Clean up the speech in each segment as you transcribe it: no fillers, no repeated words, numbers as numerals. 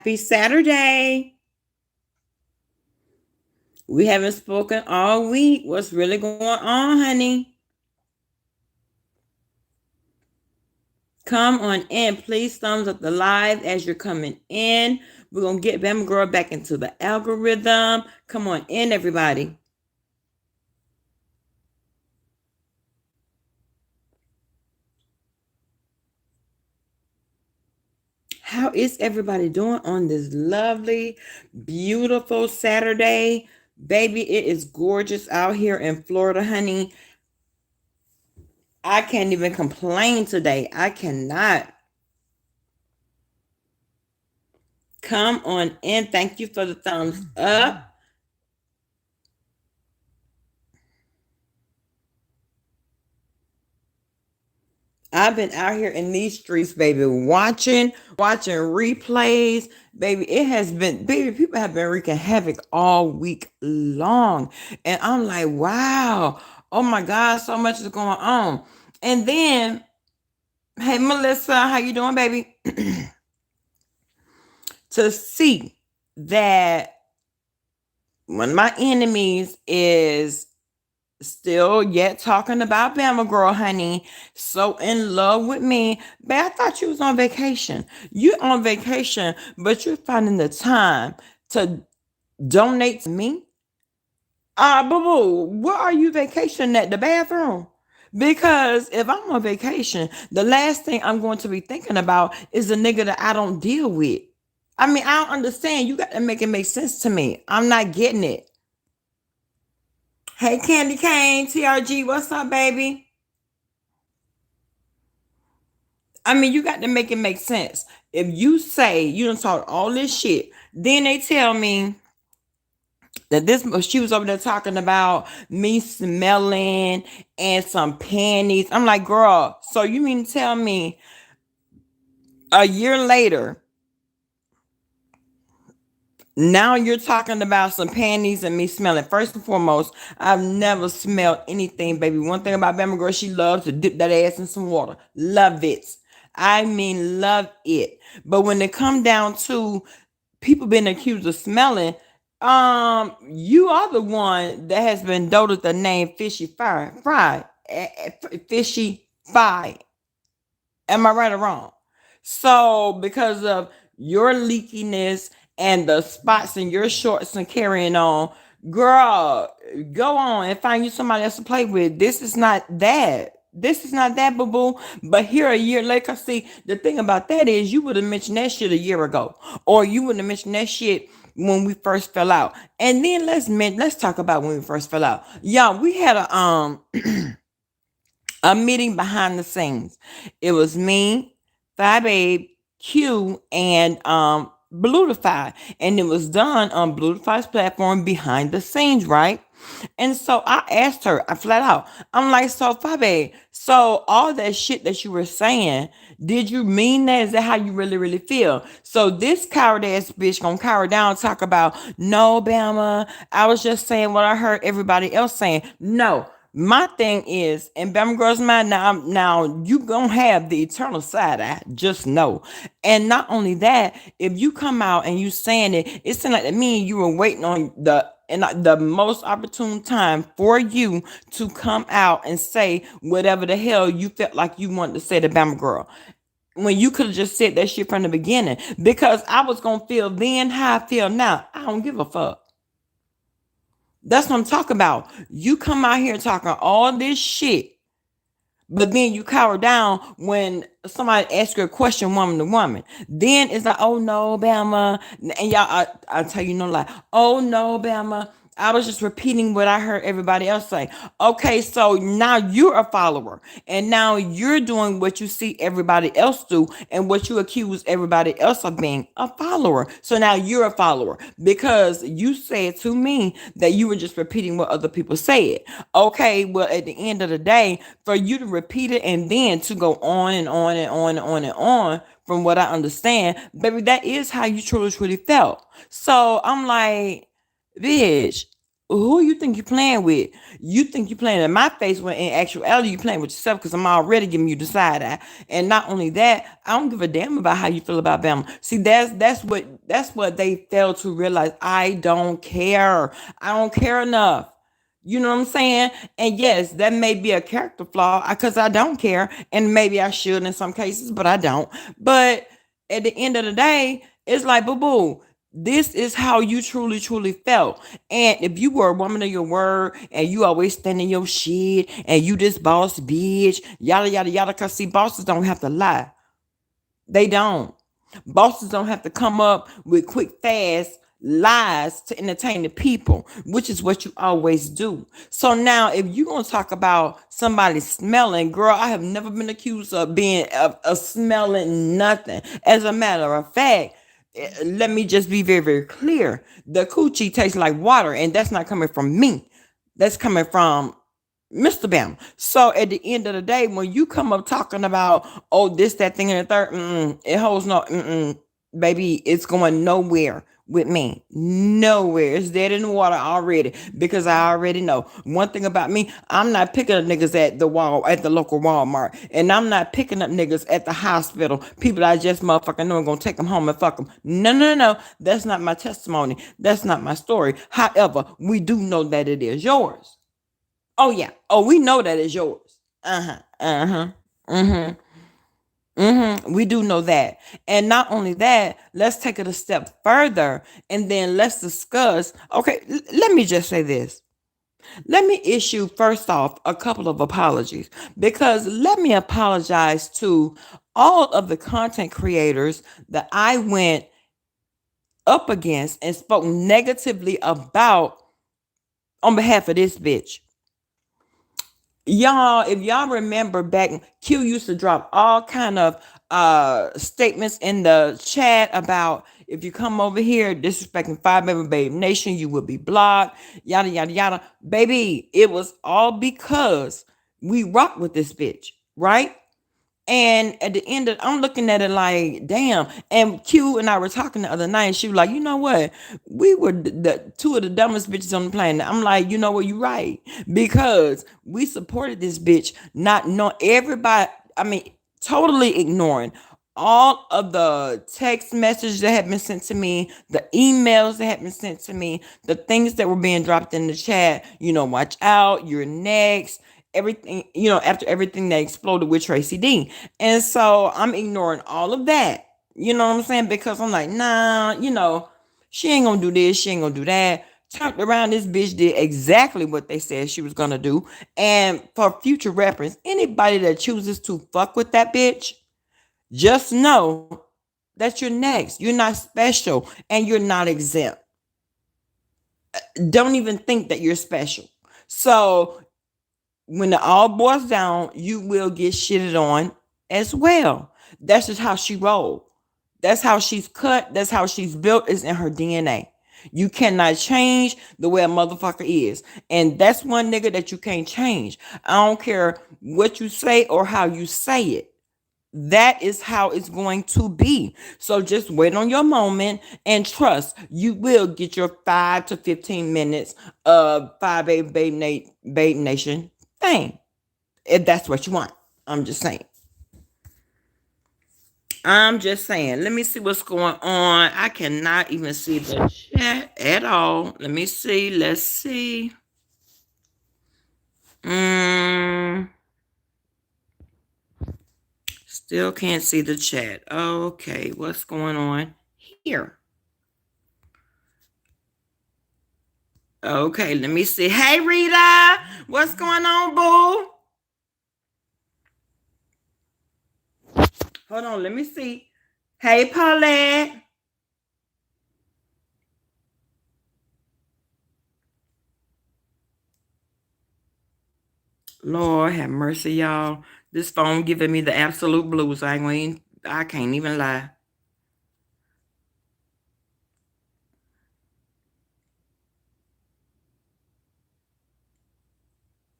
Happy Saturday. We haven't spoken all week. What's really going on, honey? Come on in. Please thumbs up the live as you're coming in. We're going to get Bama Girl back into the algorithm. Come on in, everybody. How is everybody doing on this lovely, beautiful Saturday? Baby, it is gorgeous out here in Florida, honey. I can't even complain today. I cannot. Come on in. Thank you for the thumbs up. I've been out here in these streets, baby, watching replays. Baby, it has been, baby, people have been wreaking havoc all week long. And I'm like, wow, oh my God, so much is going on. And then, hey, Melissa, how you doing, baby? To see that one of my enemies is still yet talking about Bama Girl, honey. So in love with me. But I thought you was on vacation. You on vacation, but you're finding the time to donate to me. Boo boo, where are you vacationing at? The bathroom? Because if I'm on vacation, the last thing I'm going to be thinking about is the nigga that I don't deal with. I mean, I don't understand. You got to make it make sense to me. I'm not getting it. Hey, Candy Cane, TRG, what's up, baby? I mean, you got to make it make sense. If you say you don't talk all this shit, then they tell me that this she was over there talking about me smelling and some panties. I'm like, girl, so you mean to tell me a year later, now you're talking about some panties and me smelling? First and foremost, I've never smelled anything, baby. One thing about Bama Girl, she loves to dip that ass in some water. Love it. I mean, love it. But when it come down to people being accused of smelling, you are the one that has been doted the name Fishy Fry. Am I right or wrong? So because of your leakiness and the spots in your shorts and carrying on, girl, go on and find you somebody else to play with. This is not that. This is not that, boo boo. But here a year later, see, the thing about that is you would have mentioned that shit a year ago, or you would have mentioned that shit when we first fell out. And then let's talk about when we first fell out. Yeah, we had a meeting behind the scenes. It was me, Phi Babe, Q, and Blutify. And it was done on Blutify's platform behind the scenes, right? And so I asked her, I flat out, I'm like, so Phi Babe, so all that shit that you were saying, did you mean that? Is that how you really, really feel? So this coward ass bitch gonna cower down and talk about, no, Bama, I was just saying what I heard everybody else saying. No, my thing is, in Bama Girl's mind, now you gonna have the eternal side eye. Just know. And not only that, if you come out and you saying it, it seemed like to me you were waiting on the most opportune time for you to come out and say whatever the hell you felt like you wanted to say to Bama Girl. When you could have just said that shit from the beginning. Because I was gonna feel then how I feel now. I don't give a fuck. That's what I'm talking about. You come out here talking all this shit, but then you cower down when somebody asks you a question, woman to woman. Then it's like, oh no, Bama. And y'all, I tell you no lie. Oh no, Bama. I was just repeating what I heard everybody else say. Okay, so now you're a follower, and now you're doing what you see everybody else do, and what you accuse everybody else of being a follower. So now you're a follower because you said to me that you were just repeating what other people said. Okay, well, at the end of the day, for you to repeat it and then to go on and on and on and on and on, from what I understand, baby, that is how you truly, truly felt. So I'm like, bitch, who you think you playing with? You think you playing in my face when in actuality you playing with yourself because I'm already giving you the side eye. And not only that, I don't give a damn about how you feel about Bama. See, that's what they fail to realize. I don't care. I don't care enough. You know what I'm saying? And yes, that may be a character flaw because I don't care. And maybe I should in some cases, but I don't. But at the end of the day, it's like, boo boo, this is how you truly, truly felt. And if you were a woman of your word and you always standing your shit and you this boss bitch, yada, yada, yada, because see, bosses don't have to lie. They don't. Bosses don't have to come up with quick, fast lies to entertain the people, which is what you always do. So now, if you're gonna talk about somebody smelling, girl, I have never been accused of being of smelling nothing. As a matter of fact, let me just be very, very clear. The coochie tastes like water, and that's not coming from me. That's coming from Mr. Bam. So at the end of the day, when you come up talking about, oh, this, that thing, and the third, it holds no, baby, it's going nowhere with me. Nowhere. It's dead in the water already because I already know. One thing about me, I'm not picking up niggas at the local Walmart. And I'm not picking up niggas at the hospital. People I just motherfucking know I'm going to take them home and fuck them. No, no, no. That's not my testimony. That's not my story. However, we do know that it is yours. Oh yeah. Oh, we know that is yours. Uh-huh. Uh-huh. Mm-hmm. Mm-hmm. We do know that. And not only that, let's take it a step further and then let's discuss. Okay, let me just say this. Let me issue first off a couple of apologies because let me apologize to all of the content creators that I went up against and spoke negatively about on behalf of this bitch. Y'all, if y'all remember back, Q used to drop all kind of statements in the chat about if you come over here disrespecting Five Baby Nation, you will be blocked, yada yada yada. Baby, it was all because we rock with this bitch, right? And at the end of, I'm looking at it like, damn. And Q and I were talking the other night, and she was like, you know what? We were the two of the dumbest bitches on the planet. I'm like, you know what? You're right. Because we supported this bitch, not knowing everybody, I mean, totally ignoring all of the text messages that had been sent to me, the emails that had been sent to me, the things that were being dropped in the chat, watch out, you're next, everything, after everything that exploded with Tracy D. And so I'm ignoring all of that. You know what I'm saying? Because I'm like, nah, she ain't gonna do this, she ain't gonna do that. Turned around, this bitch did exactly what they said she was gonna do. And for future reference, anybody that chooses to fuck with that bitch, just know that you're next. You're not special and you're not exempt. Don't even think that you're special. So when it all boils down, you will get shitted on as well. That's just how she rolled. That's how she's cut. That's how she's built. It's in her DNA. You cannot change the way a motherfucker is. And that's one nigga that you can't change. I don't care what you say or how you say it. That is how it's going to be. So just wait on your moment and trust you will get your 5 to 15 minutes of Babe Nation thing. If that's what you want. I'm just saying. Let me see what's going on. I cannot even see the chat at all. Let me see. Let's see. Still can't see the chat. Okay, what's going on here? Okay, let me see. Hey, Rita, what's going on, boo? Hold on, let me see. Hey, Paulette. Lord have mercy, y'all. This phone giving me the absolute blues. I can't even lie.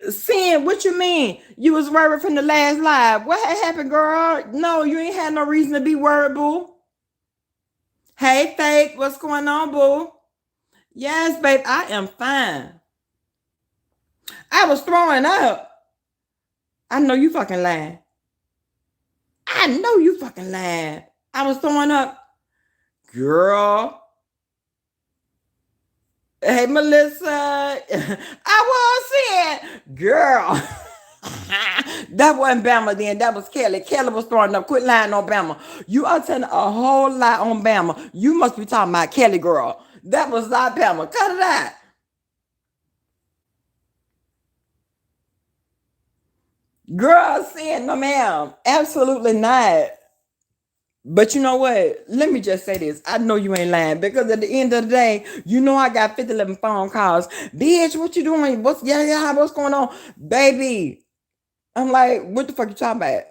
Sin, what you mean? You was worried from the last live. What had happened, girl? No, you ain't had no reason to be worried, boo. Hey, Faith, what's going on, boo? Yes, babe, I am fine. I was throwing up. I know you fucking lying. I know you fucking lying. I was throwing up. Girl. Hey, Melissa. I was saying, girl. That wasn't Bama then. That was Kelly. Kelly was throwing up. Quit lying on Bama. You are telling a whole lie on Bama. You must be talking about Kelly, girl. That was not Bama. Cut it out. Girl saying, no, ma'am. Absolutely not. But you know what? Let me just say this. I know you ain't lying because at the end of the day, you know I got 50, 11 phone calls. Bitch, what you doing? What's going on? Baby. I'm like, what the fuck you talking about?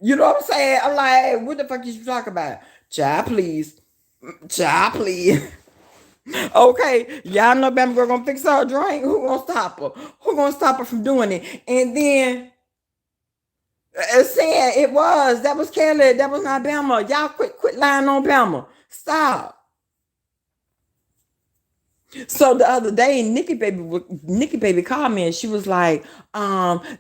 You know what I'm saying? I'm like, what the fuck you talking about? Child, please. Child, please. Okay, y'all know Bama girl gonna fix her drink. Who gonna stop her? Who gonna stop her from doing it? And then saying that was Kelly, that was not Bama. Y'all quit lying on Bama. Stop. So the other day, Nikki Baby called me and she was like,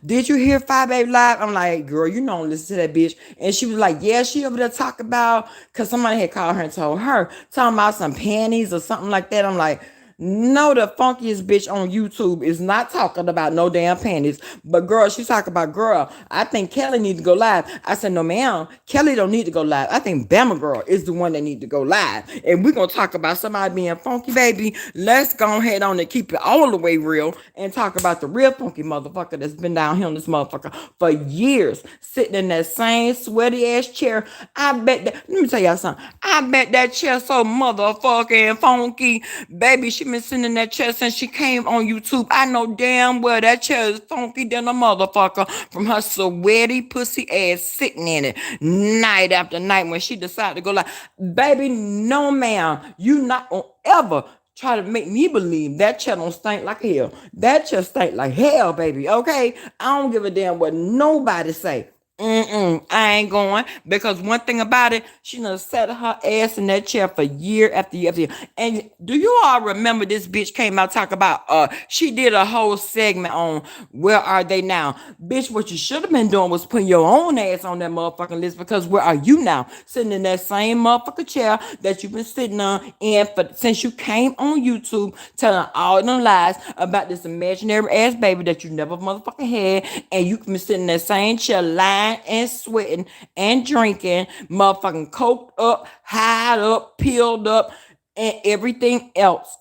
did you hear Five Baby Live? I'm like, girl, you don't listen to that bitch. And she was like, yeah, she over there talk about, cause somebody had called her and told her, talking about some panties or something like that. I'm like, no, the funkiest bitch on YouTube is not talking about no damn panties. But girl, she's talking about, girl, I think Kelly need to go live. I said, no ma'am, Kelly don't need to go live. I think Bama girl is the one that need to go live. And we're gonna talk about somebody being funky, baby. Let's go ahead on and keep it all the way real and talk about the real funky motherfucker that's been down here on this motherfucker for years, sitting in that same sweaty ass chair. I bet that, let me tell y'all something. I bet that chair so motherfucking funky. Baby, she been sitting in that chair since she came on YouTube. I know damn well that chair is funky than a motherfucker from her sweaty pussy ass sitting in it night after night when she decided to go like, baby, no ma'am, you not gonna ever try to make me believe that chair don't stink like hell. That chair stink like hell, baby. Okay, I don't give a damn what nobody say. I ain't going because one thing about it, she done sat her ass in that chair for year after year after year. And do you all remember this bitch came out talk about she did a whole segment on where are they now? Bitch, what you should have been doing was putting your own ass on that motherfucking list because where are you now? Sitting in that same motherfucking chair that you've been sitting on in for since you came on YouTube telling all them lies about this imaginary ass baby that you never motherfucking had, and you can be sitting in that same chair lying and sweating and drinking, motherfucking coked up, high up, peeled up, and everything else.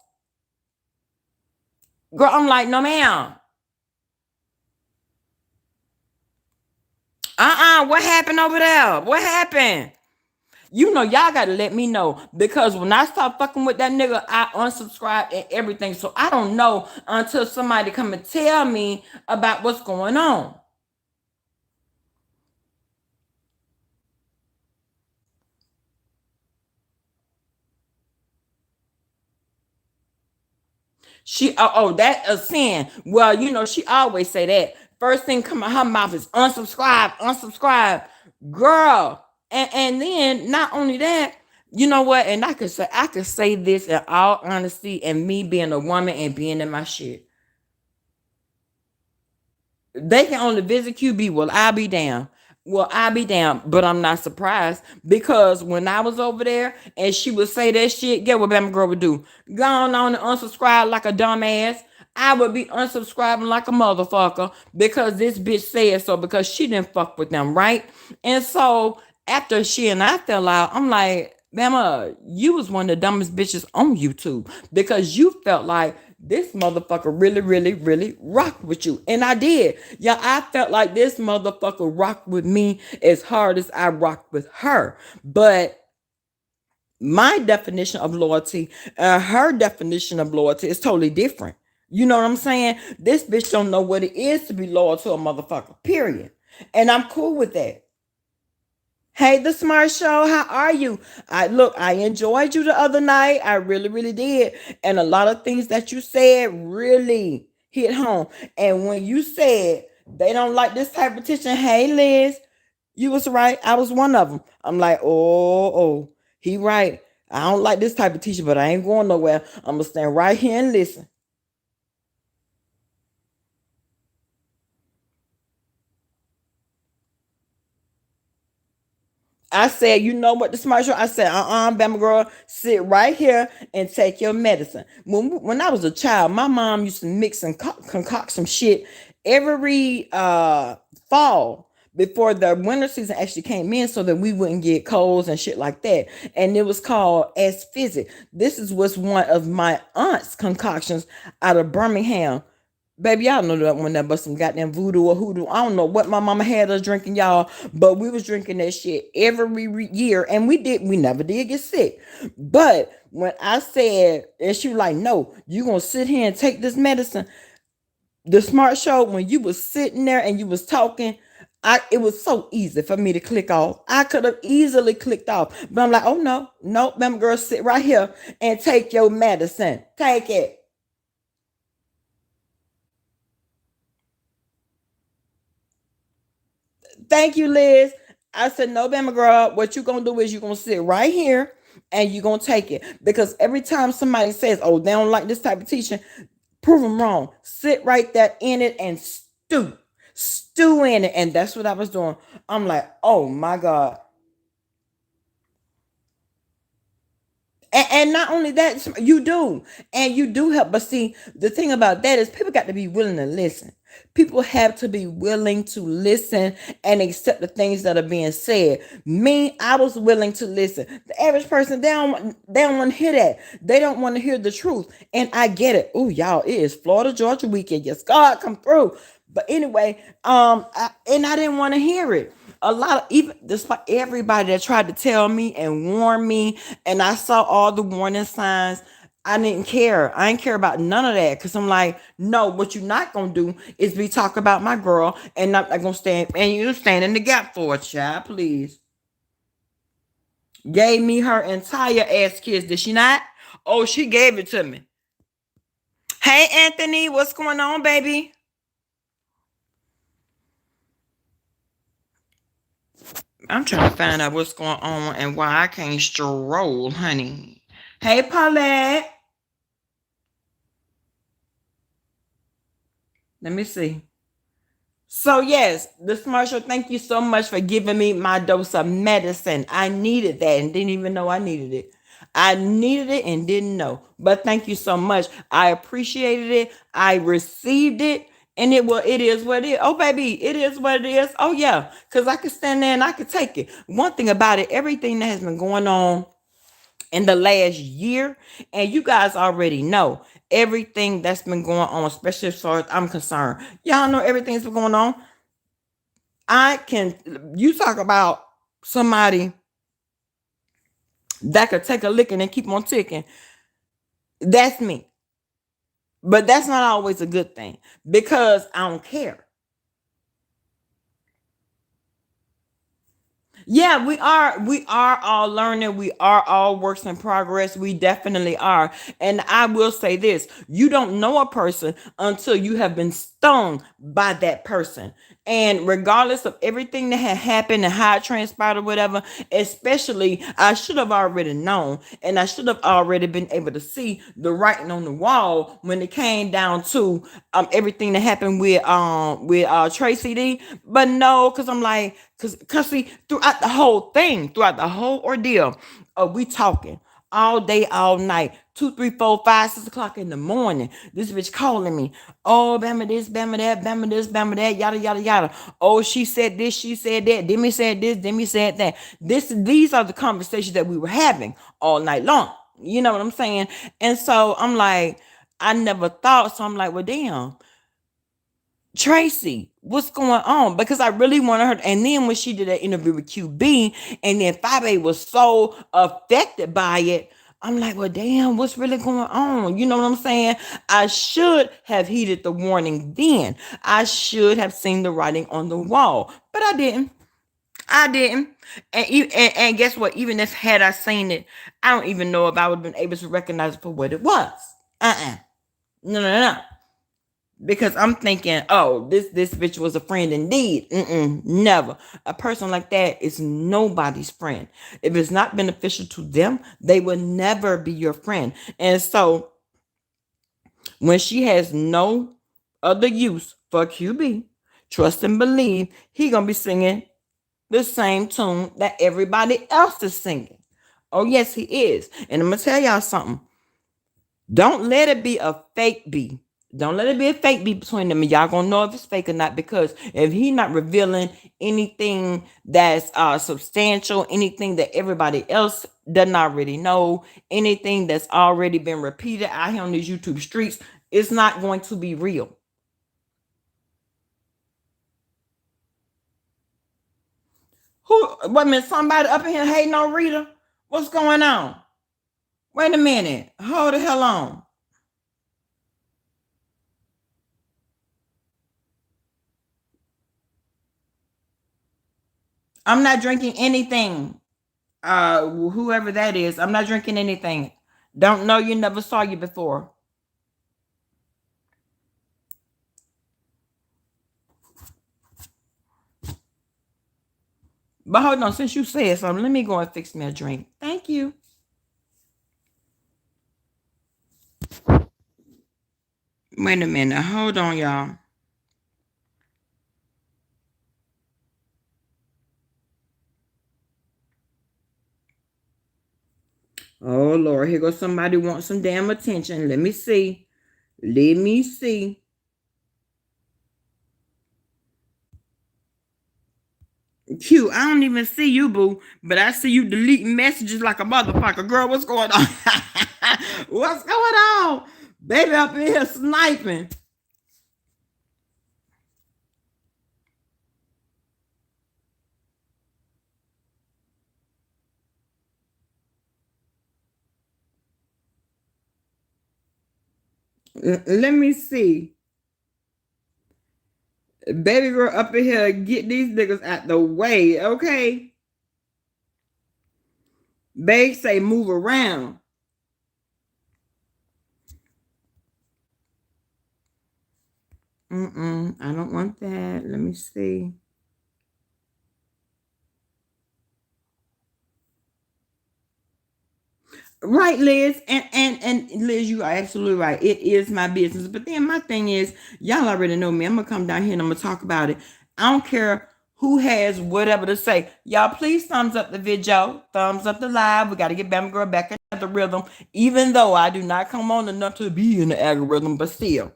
Girl, I'm like, no ma'am. What happened over there? What happened? You know, y'all gotta let me know because when I start fucking with that nigga, I unsubscribe and everything. So I don't know until somebody come and tell me about what's going on. That a sin. Well, you know, she always say that. First thing come out her mouth is unsubscribe, unsubscribe. Girl. And then not only that, you know what? And I could say this in all honesty and me being a woman and being in my shit. They can only visit QB. Well, I'll be down. Well, I'll be down, but I'm not surprised because when I was over there and she would say that shit, get what Bama girl would do? Go on and unsubscribe like a dumbass. I would be unsubscribing like a motherfucker because this bitch said so because she didn't fuck with them, right? And so after she and I fell out, I'm like, Bama, you was one of the dumbest bitches on YouTube because you felt like this motherfucker really, really, really rocked with you. And I did. Yeah, I felt like this motherfucker rocked with me as hard as I rocked with her. But my definition of loyalty and her definition of loyalty is totally different. You know what I'm saying? This bitch don't know what it is to be loyal to a motherfucker, period. And I'm cool with that. Hey, the Smart Show, how are you? I enjoyed you the other night. I really, really did. And a lot of things that you said really hit home. And when you said they don't like this type of teaching, hey Liz, you was right. I was one of them. I'm like, he right. I don't like this type of teacher, but I ain't going nowhere. I'm gonna stand right here and listen. I said, you know what, the smart show? I said, Bama girl, sit right here and take your medicine. When I was a child, my mom used to mix and concoct some shit every fall before the winter season actually came in so that we wouldn't get colds and shit like that. And it was called As Physic. This was one of my aunt's concoctions out of Birmingham. Baby, y'all know that one that but some goddamn voodoo or hoodoo. I don't know what my mama had us drinking, y'all, but we was drinking that shit every year, and we never did get sick. But when I said, and she was like, "No, you gonna sit here and take this medicine." The smart show, when you was sitting there and you was talking, it was so easy for me to click off. I could have easily clicked off, but I'm like, "Oh no, no, them girls, sit right here and take your medicine. Take it." Thank you, Liz. I said, no, Bama girl, what you gonna do is you gonna sit right here and you gonna take it. Because every time somebody says, oh, they don't like this type of teaching, prove them wrong. Sit right there in it and stew. Stew in it. And that's what I was doing. I'm like, oh my God. And not only that, and you do help. But see, the thing about that is people got to be willing to listen. People have to be willing to listen and accept the things that are being said. Me, I was willing to listen. The average person, they don't want to hear that. They don't want to hear the truth. And I get it. Oh, y'all, it is Florida Georgia weekend. Yes, God, come through. But anyway, and I didn't want to hear it. A lot of, even despite everybody that tried to tell me and warn me, and I saw all the warning signs, I didn't care. I didn't care about none of that because I'm like, no, what you're not gonna do is be talk about my girl and not gonna stand and you stand in the gap for a child, please. Gave me her entire ass kiss, did she not? Oh, she gave it to me. Hey Anthony, what's going on, baby? I'm trying to find out what's going on and why I can't stroll, honey. Hey Paulette. Let me see. So yes, this Marshall, thank you so much for giving me my dose of medicine. I needed that and didn't even know I needed it. I needed it and didn't know. But thank you so much. I appreciated it. I received it. And it is what it is. Oh baby, it is what it is. Oh yeah. Cause I could stand there and I could take it. One thing about it, everything that has been going on in the last year, and you guys already know everything that's been going on, especially as far as I'm concerned. Y'all know everything that's been going on. I can, you talk about somebody that could take a licking and keep on ticking. That's me. But that's not always a good thing because I don't care. Yeah, we are all learning. We are all works in progress. We definitely are. And I will say this, you don't know a person until you have been stung by that person. And regardless of everything that had happened and how it transpired or whatever, especially I should have already known and I should have already been able to see the writing on the wall when it came down to everything that happened with Tracy D. But no, because I'm like, because see, throughout the whole ordeal, we talking all day, all night, 2, 3, 4, 5, 6 o'clock in the morning. This bitch calling me. Oh, Bama this, Bama that, Bama this, Bama that, yada yada yada. Oh, she said this, she said that. Demi said this, Demi said that. These are the conversations that we were having all night long. You know what I'm saying? And so I'm like, I never thought. So I'm like, well, damn. Tracy, what's going on? Because I really wanted her. And then when she did that interview with QB, and then 5A was so affected by it, I'm like, well, damn, what's really going on? You know what I'm saying? I should have heeded the warning then. I should have seen the writing on the wall, but I didn't. I didn't. And guess what? Even if had I seen it, I don't even know if I would have been able to recognize it for what it was. No, no, no, because I'm thinking, oh, this bitch was a friend indeed. Never. A person like that is nobody's friend. If it's not beneficial to them, they will never be your friend. And so when she has no other use for QB, trust and believe, he gonna be singing the same tune that everybody else is singing. Oh, yes, he is. And I'm going to tell y'all something. Don't let it be a fake beat. Don't let it be a fake beat between them. And y'all gonna know if it's fake or not, because if he not revealing anything that's substantial, anything that everybody else doesn't already know, anything that's already been repeated out here on these YouTube streets, it's not going to be real. Wait a minute, somebody up in here hating on Rita? What's going on? Wait a minute. Hold the hell on. I'm not drinking anything. Whoever that is, I'm not drinking anything. Don't know you, never saw you before. But hold on, since you said something, let me go and fix me a drink. Thank you. Wait a minute. Hold on, y'all. Oh Lord, here goes somebody want some damn attention. Let me see. Let me see. Q, I don't even see you, boo, but I see you deleting messages like a motherfucker. Girl, what's going on? What's going on? Baby up in here sniping. Let me see. Baby girl up in here, get these niggas out the way, okay? Babe say move around. I don't want that. Let me see. Right, Liz, and Liz, you are absolutely right. It is my business. But then my thing is, y'all already know me. I'm gonna come down here and I'm gonna talk about it. I don't care who has whatever to say. Y'all, please thumbs up the video, thumbs up the live. We got to get Bama Girl back in the rhythm. Even though I do not come on enough to be in the algorithm, but still,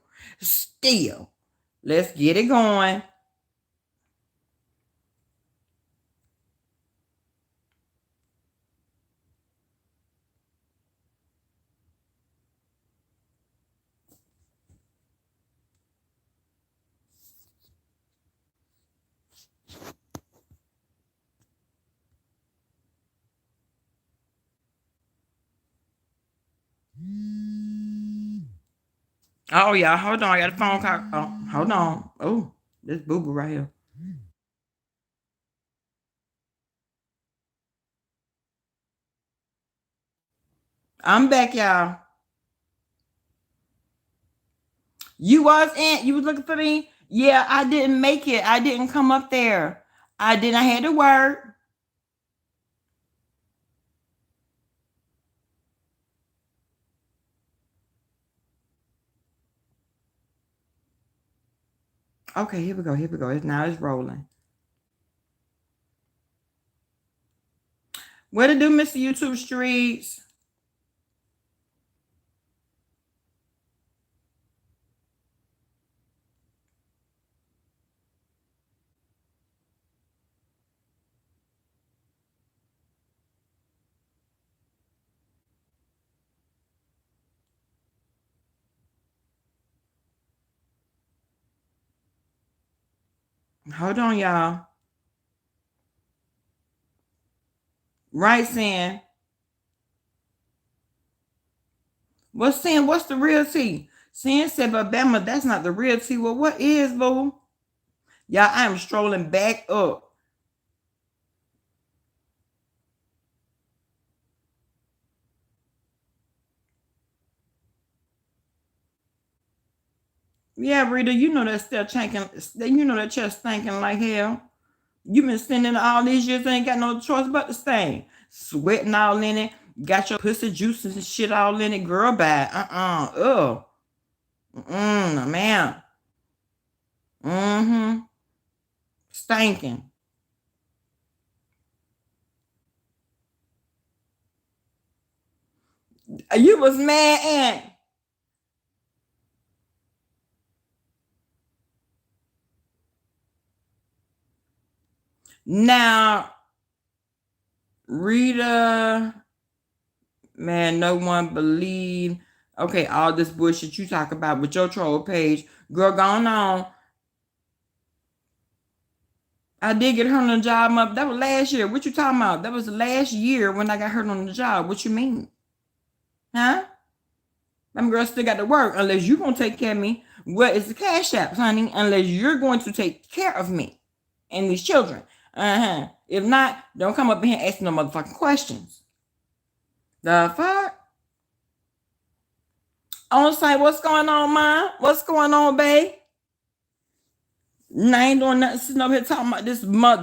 let's get it going. Oh, y'all, hold on. I got a phone call. Oh, hold on. Oh, this boo boo right here. I'm back, y'all. You was in. You was looking for me. Yeah, I didn't make it. I didn't come up there. I didn't. I had to work. Okay, here we go. Here we go. Now it's rolling. What to do, Mr. YouTube Streets? Hold on, y'all. Right, Sin. What's Sin? What's the real tea? Sin said, but Bama, that's not the real tea. Well, what is, boo? Y'all, I am strolling back up. Yeah, Rita, you know that still chanking. You know that chest stinking like hell. You been sitting all these years, ain't got no choice but to stay. Sweating all in it. Got your pussy juices and shit all in it. Girl, bye. Ugh. Man. Mm-hmm. Stinking. You was mad, and now Rita, man, no one believe. Okay, all this bullshit you talk about with your troll page, girl, going on. I did get hurt on the job. That was last year. What you talking about? That was the last year when I got hurt on the job. What you mean? Huh? Them girls still got to work unless you gonna take care of me. What is the cash app, honey? Unless you're going to take care of me and these children. Uh-huh. If not, don't come up here and ask no motherfucking questions. The fuck? On site, what's going on, Mom? What's going on, babe? I ain't doing nothing sitting up here talking about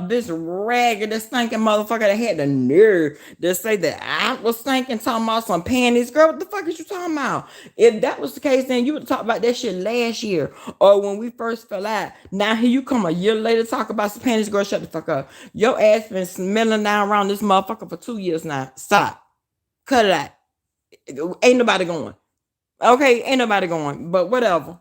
this ragged, this stinking motherfucker that had the nerve to say that I was stinking, talking about some panties. Girl, what the fuck is you talking about? If that was the case, then you would talk about that shit last year or when we first fell out. Now here you come a year later talk about some panties. Girl, shut the fuck up. Your ass been smelling down around this motherfucker for 2 years now. Stop. Cut it out. Ain't nobody going. Okay, ain't nobody going. But whatever.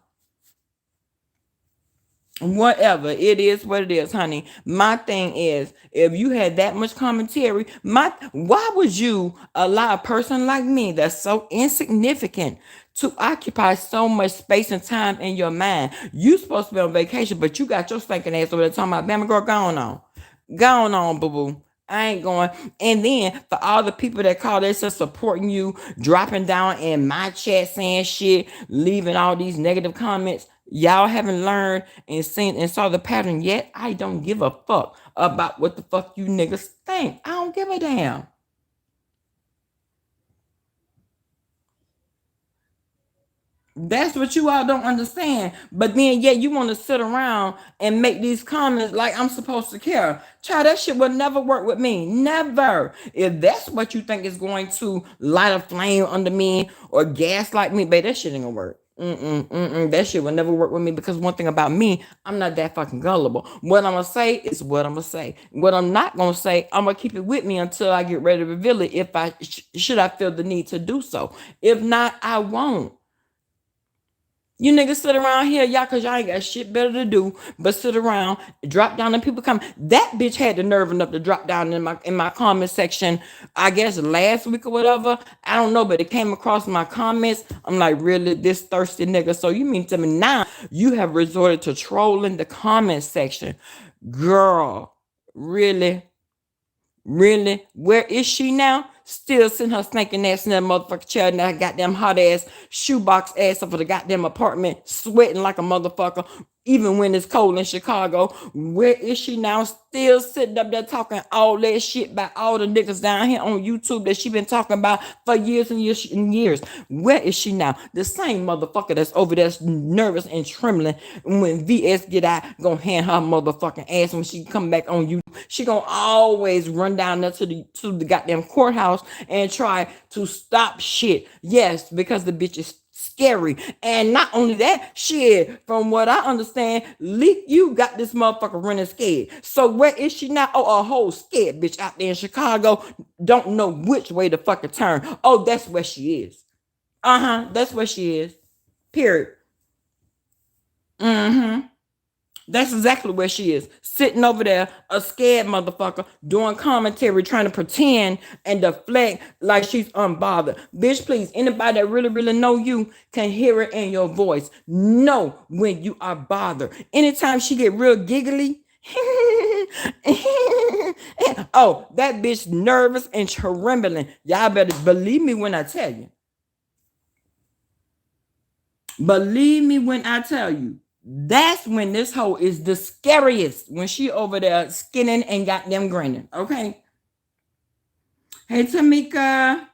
Whatever, it is what it is, honey. My thing is, if you had that much commentary, why would you allow a person like me that's so insignificant to occupy so much space and time in your mind? You supposed to be on vacation, but you got your stinking ass over there talking about Bama girl, going on, boo boo. I ain't going. And then for all the people that call themselves supporting you, dropping down in my chat saying shit, leaving all these negative comments, y'all haven't learned and seen and saw the pattern yet. I don't give a fuck about what the fuck you niggas think. I don't give a damn. That's what you all don't understand. But then, yeah, you want to sit around and make these comments like I'm supposed to care. Child, that shit will never work with me. Never. If that's what you think is going to light a flame under me or gaslight me, babe, that shit ain't gonna work. That shit will never work with me because one thing about me, I'm not that fucking gullible. What I'm gonna say is what I'm gonna say. What I'm not gonna say, I'm gonna keep it with me until I get ready to reveal it. If I should I feel the need to do so. If not, I won't. You niggas sit around here, y'all, cause y'all ain't got shit better to do but sit around, drop down and people come. That bitch had the nerve enough to drop down in my comment section, I guess last week or whatever. I don't know, but it came across my comments. I'm like, really, this thirsty nigga. So you mean to me now you have resorted to trolling the comment section. Girl, really? Really? Where is she now? Still sitting her stinking ass in that motherfucking chair in that goddamn hot ass shoebox ass up for the goddamn apartment, sweating like a motherfucker, even when it's cold in Chicago. Where is she now? Still sitting up there talking all that shit about all the niggas down here on YouTube that she been talking about for years and years and years. Where is she now? The same motherfucker that's over there nervous and trembling when VS get out, gonna hand her motherfucking ass when she come back on you. She gonna always run down there to the goddamn courthouse and try to stop shit. Yes, because the bitch is scary. And not only that, shit, from what I understand, Leak, you got this motherfucker running scared. So where is she now? Oh, a whole scared bitch out there in Chicago. Don't know which way to fucking turn. Oh, that's where she is. That's where she is. Period. That's exactly where she is. Sitting over there, a scared motherfucker, doing commentary, trying to pretend and deflect like she's unbothered. Bitch, please, anybody that really, really know you can hear it in your voice. Know when you are bothered. Anytime she get real giggly, oh, that bitch nervous and trembling. Y'all better believe me when I tell you. Believe me when I tell you. That's when this hoe is the scariest, when she over there skinning and got them grinning. Okay. Hey Tamika.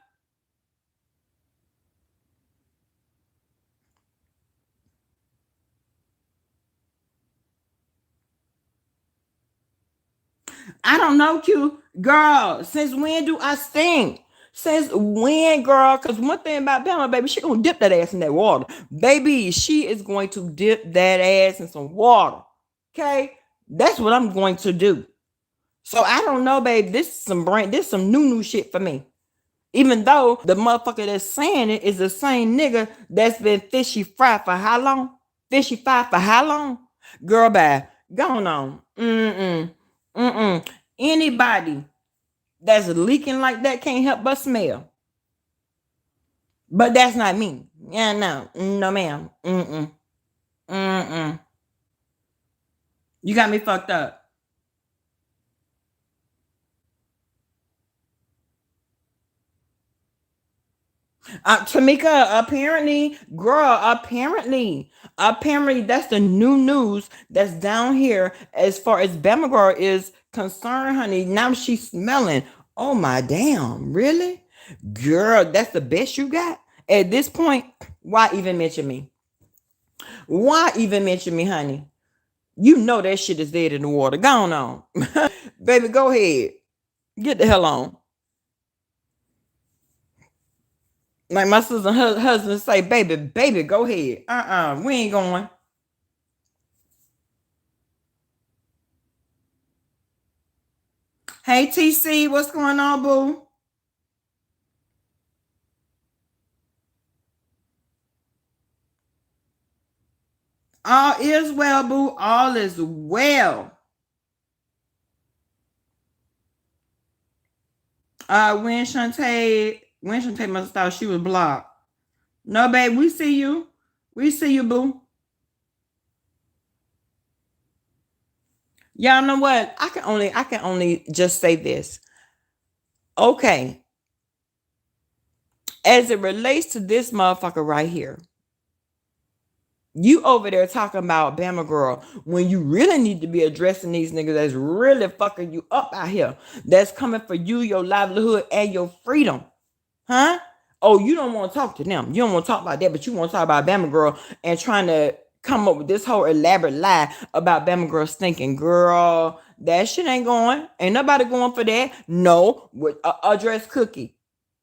I don't know, Q. Girl, since when do I stink? Since when, girl? Because one thing about Bama, baby, she gonna dip that ass in that water. Baby, she is going to dip that ass in some water. Okay? That's what I'm going to do. So I don't know, babe. This is some new shit for me. Even though the motherfucker that's saying it is the same nigga that's been fishy fried for how long? Fishy fried for how long? Girl, bye. Go on. Mm-mm. Mm-mm. Anybody that's leaking like that can't help but smell. But that's not me. Yeah, no. No, ma'am. Mm-mm. Mm-mm. You got me fucked up. Tamika, apparently, that's the new news that's down here as far as Bama girl is concerned, honey. Now she's smelling. Oh my damn, really? Girl, that's the best you got? At this point, why even mention me? Why even mention me, honey? You know that shit is dead in the water. Go on. Baby, go ahead. Get the hell on. Like my sister husband say, baby, go ahead. We ain't going. Hey TC, what's going on, boo? All is well, boo. All is well. When Shantae must have thought she was blocked. No, babe, we see you. We see you, boo. Y'all know what? I can only just say this. Okay. As it relates to this motherfucker right here, you over there talking about Bama girl when you really need to be addressing these niggas that's really fucking you up out here. That's coming for you, your livelihood, and your freedom. Huh? Oh, you don't want to talk to them. You don't want to talk about that, but you want to talk about Bama girl and trying to come up with this whole elaborate lie about Bama girl stinking. Girl, that shit ain't going. Ain't nobody going for that. No, with address cookie.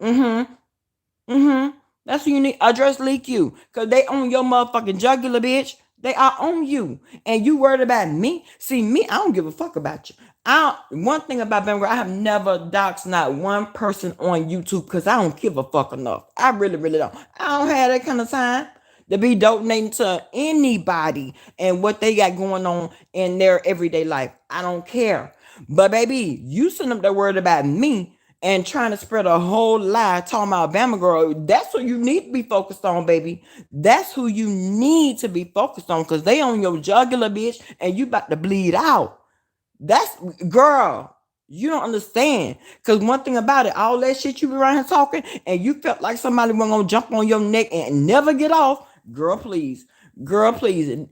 Mm-hmm. Mm-hmm. That's what you need. Address leak you. Cause they own your motherfucking jugular, bitch. They are on you. And you worried about me? See, me, I don't give a fuck about you. One thing about Bangor, I have never doxed not one person on YouTube because I don't give a fuck enough. I really, really don't. I don't have that kind of time to be donating to anybody and what they got going on in their everyday life. I don't care. But baby, you sitting up there worried about me and trying to spread a whole lie talking about Bama girl. That's who you need to be focused on, baby. That's who you need to be focused on because they on your jugular, bitch, and you about to bleed out. That's girl. You don't understand. Cause one thing about it, all that shit you be around here talking, and you felt like somebody was gonna jump on your neck and never get off. Girl, please. Girl, please.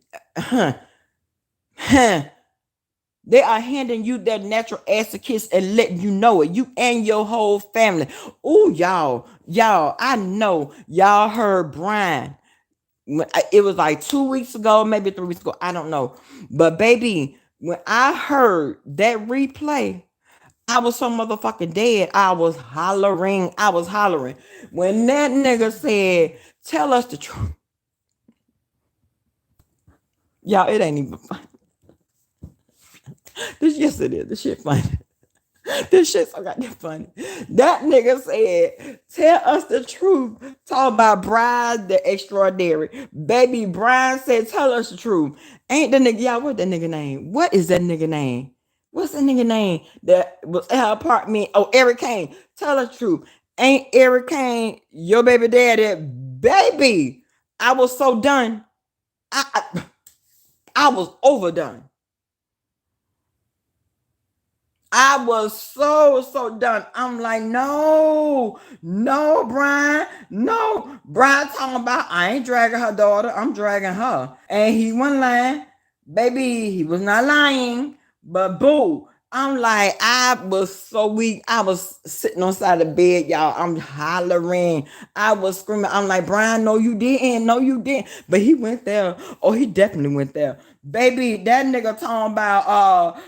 They are handing you their natural ass to kiss and letting you know it. You and your whole family. Oh, y'all, I know y'all heard Brian. It was like 2 weeks ago, maybe 3 weeks ago. I don't know. But baby, when I heard that replay, I was so motherfucking dead. I was hollering. I was hollering. When that nigga said, tell us the truth. Y'all, it ain't even funny. Yes, it is. This shit funny. This shit so goddamn funny. That nigga said, tell us the truth. Talk about Brian the extraordinary. Baby, Brian said, tell us the truth. Ain't the nigga, y'all, what that nigga name? What is that nigga name? What's the nigga name that was at her apartment? Oh, Eric Kane. Tell us the truth. Ain't Eric Kane your baby daddy? Baby, I was so done. I was overdone. I was so done. I'm like, no, Brian, no. Brian talking about I ain't dragging her daughter, I'm dragging her. And he wasn't lying. Baby, he was not lying. But boo, I'm like, I was so weak. I was sitting on side of the bed, y'all. I'm hollering. I was screaming. I'm like, Brian, no, you didn't. No, you didn't. But he went there. Oh, he definitely went there. Baby, that nigga talking about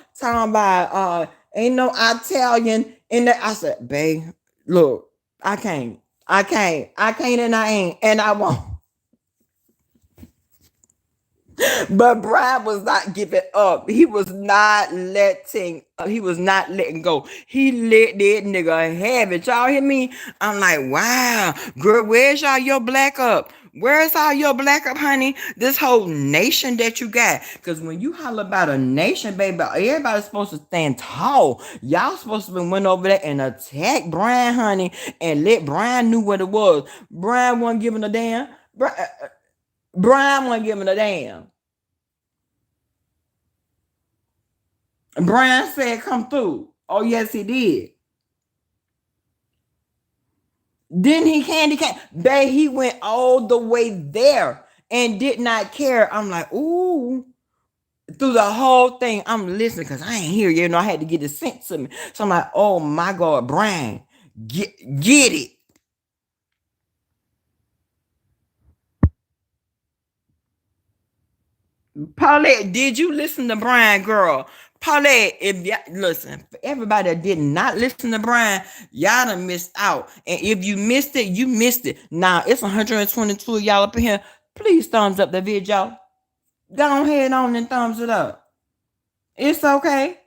ain't no Italian in there. I said, babe, look, I can't. I can't and I ain't and I won't. But Brian was not giving up. He was not letting he was not letting go. He let that nigga have it. Y'all hear me? I'm like, wow, girl, where's y'all your black up? Where's all your black up, honey? This whole nation that you got. Because when you holler about a nation, baby, everybody's supposed to stand tall. Y'all supposed to be went over there and attack Brian, honey, and let Brian knew what it was. Brian wasn't giving a damn. Brian wasn't giving a damn. Brian said, come through. Oh, yes, he did. Then he candy cane. Babe, he went all the way there and did not care. I'm like, ooh. Through the whole thing, I'm listening because I ain't here. You know, I had to get it sent to me. So I'm like, oh my God, Brian, get it. Paulette, did you listen to Brian, girl? Paulette, if y'all listen, for everybody that did not listen to Brian, y'all done missed out. And if you missed it, you missed it. Now it's 122 of y'all up in here. Please thumbs up the video. Go ahead on and thumbs it up. It's okay.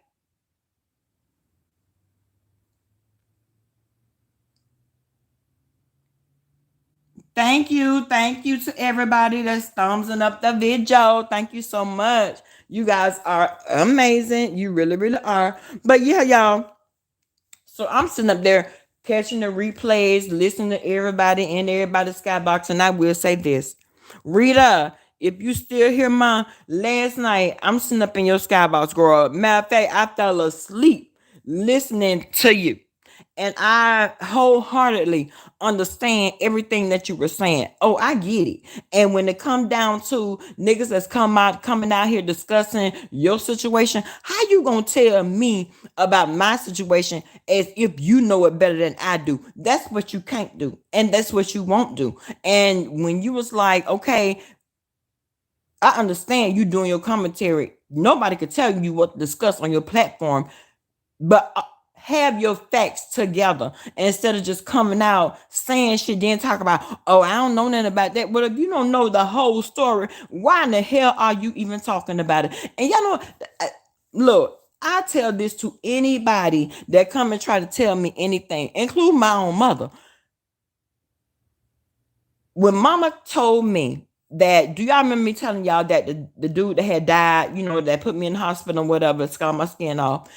Thank you. Thank you to everybody that's thumbsing up the video. Thank you so much. You guys are amazing. You really, really are. But yeah, y'all. So I'm sitting up there catching the replays, listening to everybody in everybody's skybox. And I will say this. Rita, if you still hear my last night, I'm sitting up in your skybox, girl. Matter of fact, I fell asleep listening to you. And I wholeheartedly understand everything that you were saying. Oh, I get it. And when it come down to niggas that's coming out here discussing your situation, how you gonna tell me about my situation as if you know it better than I do? That's what you can't do, and that's what you won't do. And when you was like, okay, I understand you doing your commentary. Nobody could tell you what to discuss on your platform, but have your facts together instead of just coming out saying shit, then talk about, oh, I don't know nothing about that. But if you don't know the whole story, why in the hell are you even talking about it? And y'all know, look, I tell this to anybody that come and try to tell me anything, including my own mother. When mama told me that, do y'all remember me telling y'all that the dude that had died, that put me in the hospital or whatever, scarred my skin off,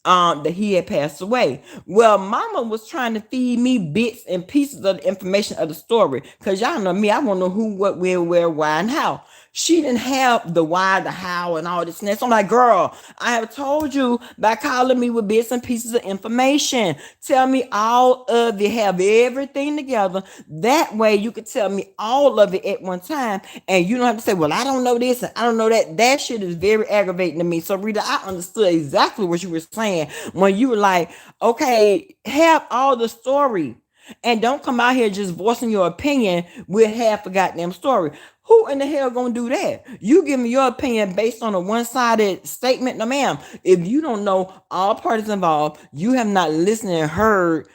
that he had passed away. Well, mama was trying to feed me bits and pieces of the information of the story. Cause y'all know me, I want to know who, what, where, why, and how. She didn't have the why, the how, and all this and that. So I'm like, girl, I have told you by calling me with bits and pieces of information. Tell me all of it, have everything together. That way you could tell me all of it at one time. And you don't have to say, well, I don't know this and I don't know that. That shit is very aggravating to me. So Rita, I understood exactly what you were saying when you were like, okay, have all the story. And don't come out here just voicing your opinion with half a goddamn story. Who in the hell gonna do that? You give me your opinion based on a one-sided statement? No, ma'am. If you don't know all parties involved, you have not listened and heard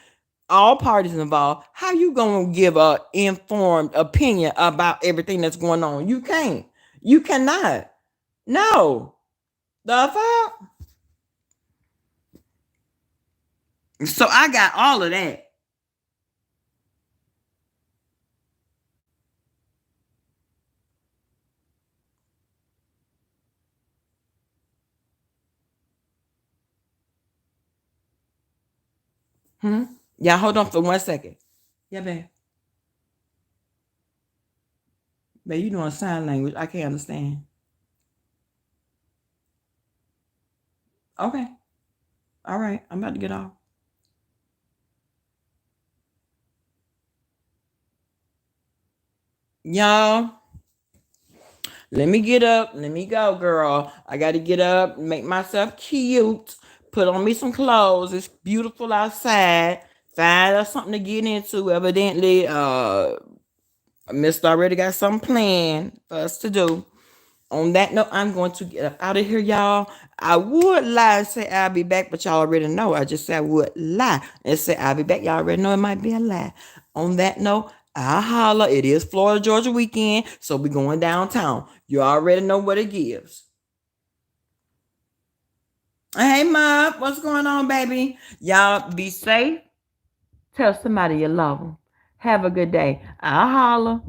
all parties involved, how you gonna give a informed opinion about everything that's going on? You can't. You cannot. No. The fuck? So I got all of that. Hmm? Yeah, hold on for 1 second. Yeah, babe. Babe, you doing sign language. I can't understand. Okay. All right. I'm about to get off. Y'all, let me get up. Let me go, girl. I got to get up, make myself cute, put on me some clothes. It's beautiful outside. Find us something to get into. Evidently, Mister already got something planned for us to do. On that note, I'm going to get up out of here, y'all. I would lie and say I'll be back, but y'all already know. I just said I would lie and say I'll be back. Y'all already know it might be a lie. On that note, I holla. It is Florida Georgia weekend, so we going downtown. You already know what it gives. Hey, Ma, what's going on, baby? Y'all be safe. Tell somebody you love them. Have a good day. I holla.